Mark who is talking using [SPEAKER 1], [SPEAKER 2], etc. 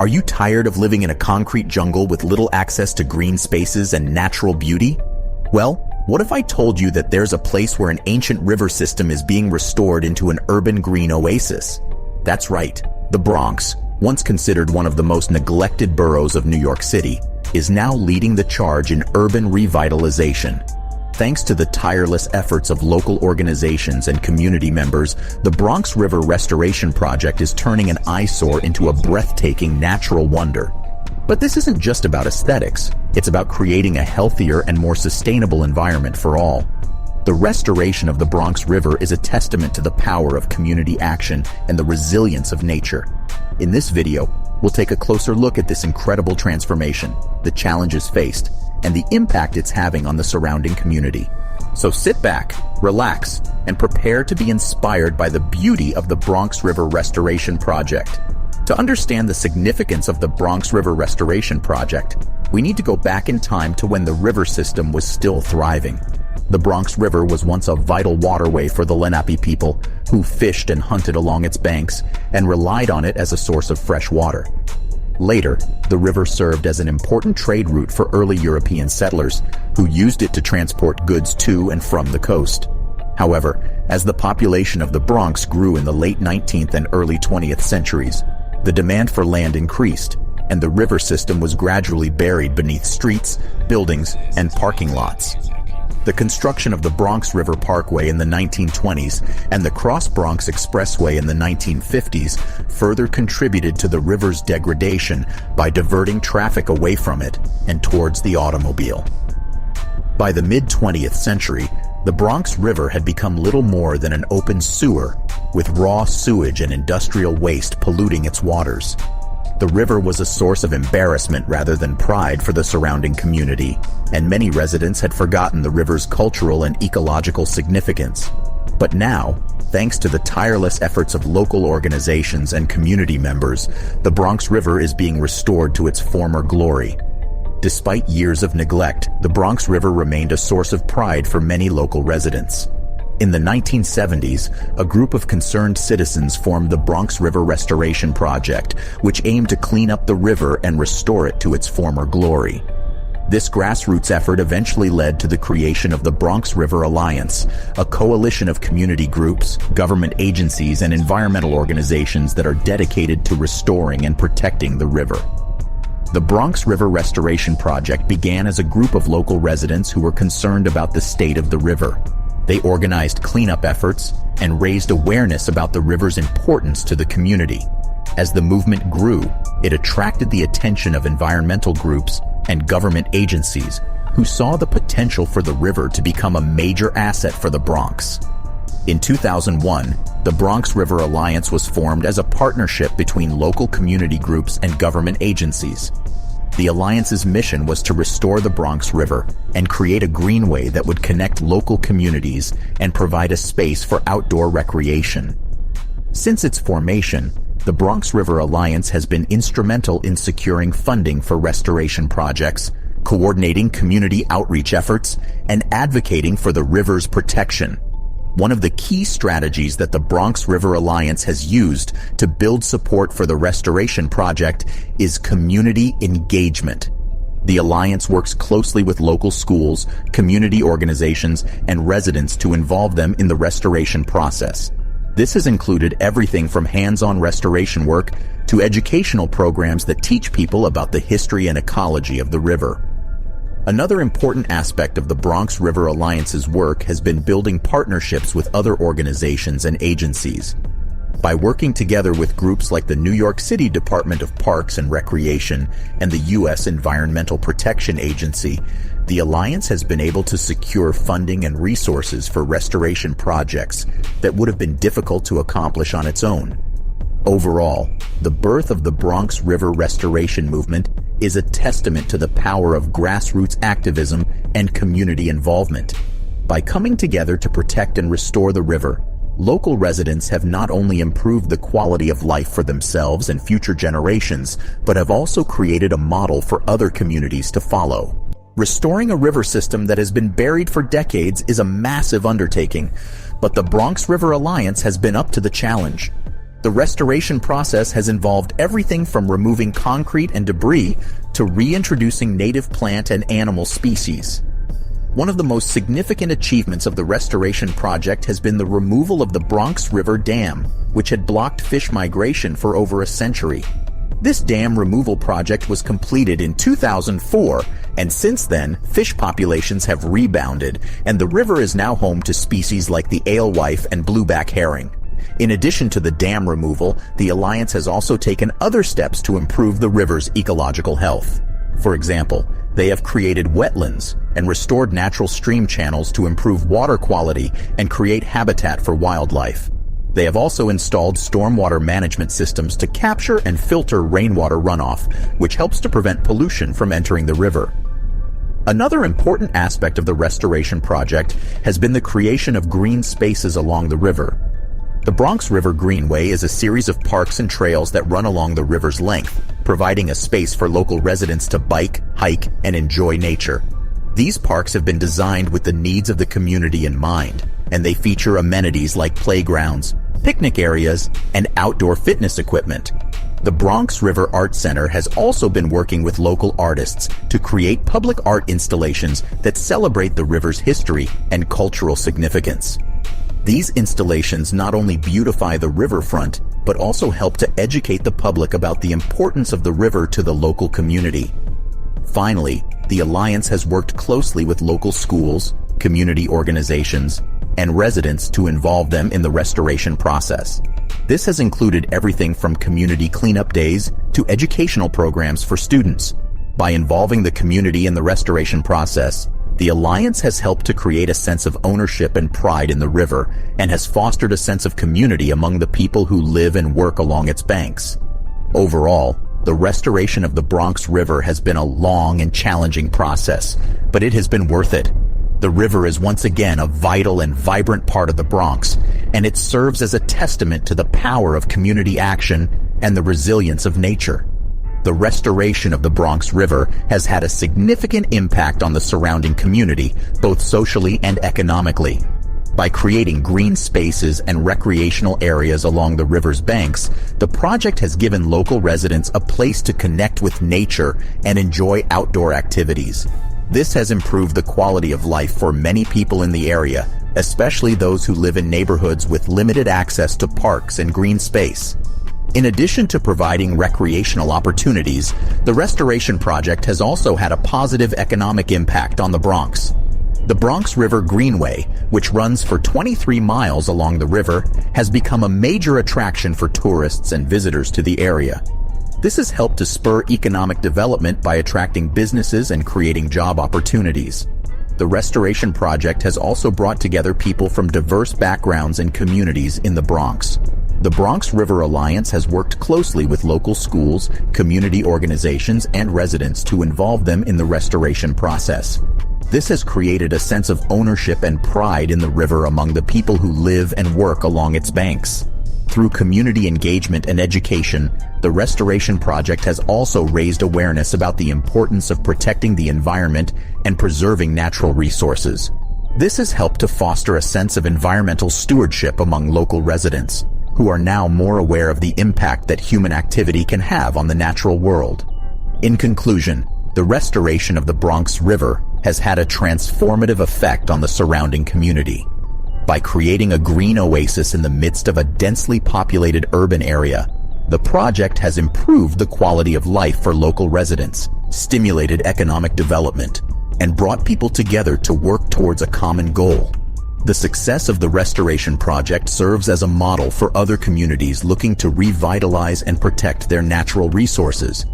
[SPEAKER 1] Are you tired of living in a concrete jungle with little access to green spaces and natural beauty? Well, what if I told you that there's a place where an ancient river system is being restored into an urban green oasis? That's right, the Bronx, once considered one of the most neglected boroughs of New York City, is now leading the charge in urban revitalization. Thanks to the tireless efforts of local organizations and community members, the Bronx River Restoration Project is turning an eyesore into a breathtaking natural wonder. But this isn't just about aesthetics, it's about creating a healthier and more sustainable environment for all. The restoration of the Bronx River is a testament to the power of community action and the resilience of nature. In this video, we'll take a closer look at this incredible transformation, the challenges faced, and the impact it's having on the surrounding community. So sit back, relax, and prepare to be inspired by the beauty of the Bronx River Restoration Project. To understand the significance of the Bronx River Restoration Project, we need to go back in time to when the river system was still thriving. The Bronx River was once a vital waterway for the Lenape people, who fished and hunted along its banks and relied on it as a source of fresh water. Later, the river served as an important trade route for early European settlers, who used it to transport goods to and from the coast. However, as the population of the Bronx grew in the late 19th and early 20th centuries, the demand for land increased, and the river system was gradually buried beneath streets, buildings, and parking lots. The construction of the Bronx River Parkway in the 1920s and the Cross Bronx Expressway in the 1950s further contributed to the river's degradation by diverting traffic away from it and towards the automobile. By the mid-20th century, the Bronx River had become little more than an open sewer, with raw sewage and industrial waste polluting its waters. The river was a source of embarrassment rather than pride for the surrounding community, and many residents had forgotten the river's cultural and ecological significance. But now, thanks to the tireless efforts of local organizations and community members, the Bronx River is being restored to its former glory. Despite years of neglect, the Bronx River remained a source of pride for many local residents. In the 1970s, a group of concerned citizens formed the Bronx River Restoration Project, which aimed to clean up the river and restore it to its former glory. This grassroots effort eventually led to the creation of the Bronx River Alliance, a coalition of community groups, government agencies, and environmental organizations that are dedicated to restoring and protecting the river. The Bronx River Restoration Project began as a group of local residents who were concerned about the state of the river. They organized cleanup efforts and raised awareness about the river's importance to the community. As the movement grew, it attracted the attention of environmental groups and government agencies who saw the potential for the river to become a major asset for the Bronx. In 2001, the Bronx River Alliance was formed as a partnership between local community groups and government agencies. The Alliance's mission was to restore the Bronx River and create a greenway that would connect local communities and provide a space for outdoor recreation. Since its formation, the Bronx River Alliance has been instrumental in securing funding for restoration projects, coordinating community outreach efforts, and advocating for the river's protection. One of the key strategies that the Bronx River Alliance has used to build support for the restoration project is community engagement. The Alliance works closely with local schools, community organizations, and residents to involve them in the restoration process. This has included everything from hands-on restoration work to educational programs that teach people about the history and ecology of the river. Another important aspect of the Bronx River Alliance's work has been building partnerships with other organizations and agencies. By working together with groups like the New York City Department of Parks and Recreation and the U.S. Environmental Protection Agency, the Alliance has been able to secure funding and resources for restoration projects that would have been difficult to accomplish on its own. Overall, the birth of the Bronx River Restoration Movement is a testament to the power of grassroots activism and community involvement. By coming together to protect and restore the river, local residents have not only improved the quality of life for themselves and future generations, but have also created a model for other communities to follow. Restoring a river system that has been buried for decades is a massive undertaking, but the Bronx River Alliance has been up to the challenge. The restoration process has involved everything from removing concrete and debris to reintroducing native plant and animal species. One of the most significant achievements of the restoration project has been the removal of the Bronx River Dam, which had blocked fish migration for over a century. This dam removal project was completed in 2004, and since then, fish populations have rebounded, and the river is now home to species like the alewife and blueback herring. In addition to the dam removal, the Alliance has also taken other steps to improve the river's ecological health. For example, they have created wetlands and restored natural stream channels to improve water quality and create habitat for wildlife. They have also installed stormwater management systems to capture and filter rainwater runoff, which helps to prevent pollution from entering the river. Another important aspect of the restoration project has been the creation of green spaces along the river. The Bronx River Greenway is a series of parks and trails that run along the river's length, providing a space for local residents to bike, hike, and enjoy nature. These parks have been designed with the needs of the community in mind, and they feature amenities like playgrounds, picnic areas, and outdoor fitness equipment. The Bronx River Art Center has also been working with local artists to create public art installations that celebrate the river's history and cultural significance. These installations not only beautify the riverfront, but also help to educate the public about the importance of the river to the local community. Finally, the Alliance has worked closely with local schools, community organizations, and residents to involve them in the restoration process. This has included everything from community cleanup days to educational programs for students. By involving the community in the restoration process, the Alliance has helped to create a sense of ownership and pride in the river and has fostered a sense of community among the people who live and work along its banks. Overall, the restoration of the Bronx River has been a long and challenging process, but it has been worth it. The river is once again a vital and vibrant part of the Bronx, and it serves as a testament to the power of community action and the resilience of nature. The restoration of the Bronx River has had a significant impact on the surrounding community, both socially and economically. By creating green spaces and recreational areas along the river's banks, the project has given local residents a place to connect with nature and enjoy outdoor activities. This has improved the quality of life for many people in the area, especially those who live in neighborhoods with limited access to parks and green space. In addition to providing recreational opportunities, the restoration project has also had a positive economic impact on the Bronx. The Bronx River Greenway, which runs for 23 miles along the river, has become a major attraction for tourists and visitors to the area. This has helped to spur economic development by attracting businesses and creating job opportunities. The restoration project has also brought together people from diverse backgrounds and communities in the Bronx. The Bronx River Alliance has worked closely with local schools, community organizations, and residents to involve them in the restoration process. This has created a sense of ownership and pride in the river among the people who live and work along its banks. Through community engagement and education, the restoration project has also raised awareness about the importance of protecting the environment and preserving natural resources. This has helped to foster a sense of environmental stewardship among local residents, who are now more aware of the impact that human activity can have on the natural world. In conclusion, the restoration of the Bronx River has had a transformative effect on the surrounding community. By creating a green oasis in the midst of a densely populated urban area, the project has improved the quality of life for local residents, stimulated economic development, and brought people together to work towards a common goal. The success of the restoration project serves as a model for other communities looking to revitalize and protect their natural resources.